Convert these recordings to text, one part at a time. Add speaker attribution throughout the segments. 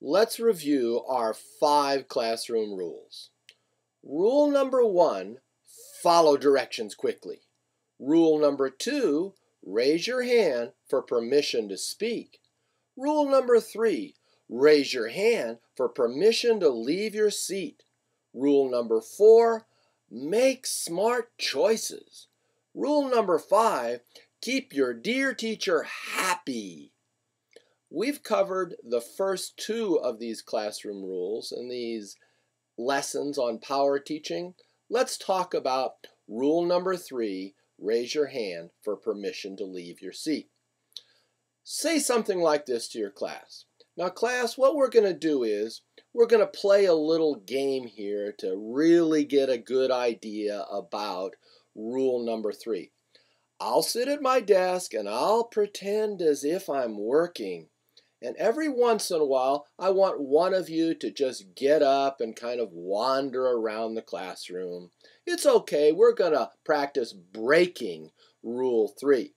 Speaker 1: Let's review our 5 classroom rules. Rule number 1, follow directions quickly. Rule number 2, raise your hand for permission to speak. Rule number 3, raise your hand for permission to leave your seat. Rule number 4, make smart choices. Rule number 5, keep your dear teacher happy. We've covered the first 2 of these classroom rules in these lessons on power teaching. Let's talk about rule number 3, raise your hand for permission to leave your seat. Say something like this to your class. Now class, what we're going to do is we're going to play a little game here to really get a good idea about rule number 3. I'll sit at my desk and I'll pretend as if I'm working. And every once in a while, I want one of you to just get up and kind of wander around the classroom. It's okay, we're going to practice breaking rule 3.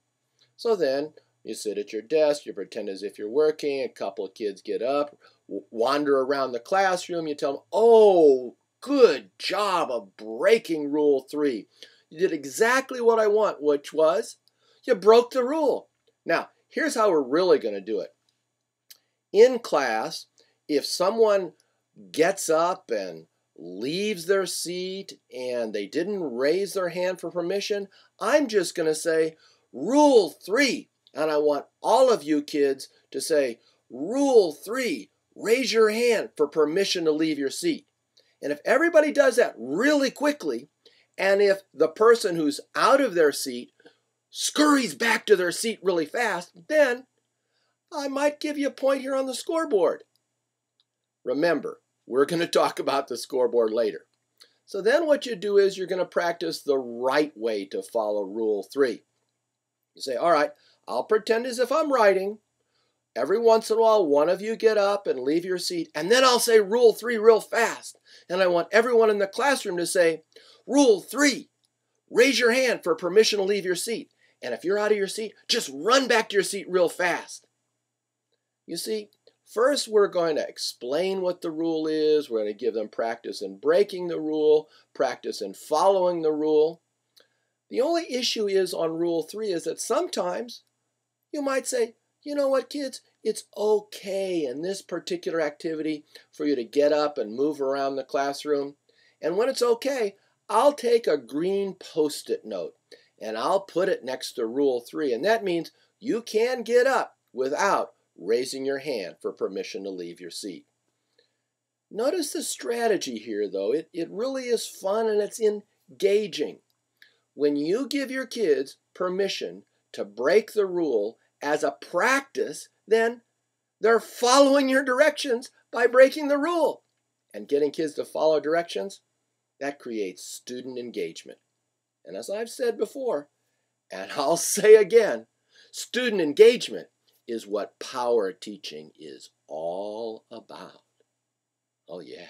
Speaker 1: So then, you sit at your desk, you pretend as if you're working, a couple of kids get up, wander around the classroom, you tell them, oh, good job of breaking rule 3. You did exactly what I want, which was, you broke the rule. Now, here's how we're really going to do it. In class, if someone gets up and leaves their seat and they didn't raise their hand for permission, I'm just going to say, Rule 3. And I want all of you kids to say, Rule 3, raise your hand for permission to leave your seat. And if everybody does that really quickly, and if the person who's out of their seat scurries back to their seat really fast, then I might give you a point here on the scoreboard. Remember, we're going to talk about the scoreboard later. So then what you do is you're going to practice the right way to follow rule 3. You say, all right, I'll pretend as if I'm writing. Every once in a while, one of you get up and leave your seat, and then I'll say rule 3 real fast. And I want everyone in the classroom to say, Rule 3, raise your hand for permission to leave your seat. And if you're out of your seat, just run back to your seat real fast. You see, first we're going to explain what the rule is. We're going to give them practice in breaking the rule, practice in following the rule. The only issue is on rule 3 is that sometimes you might say, you know what, kids, it's okay in this particular activity for you to get up and move around the classroom. And when it's okay, I'll take a green Post-it note and I'll put it next to rule 3. And that means you can get up without raising your hand for permission to leave your seat. Notice the strategy here, though. It really is fun and it's engaging. When you give your kids permission to break the rule as a practice, then they're following your directions by breaking the rule. And getting kids to follow directions, that creates student engagement. And as I've said before, and I'll say again, student engagement is what power teaching is all about. Oh yeah.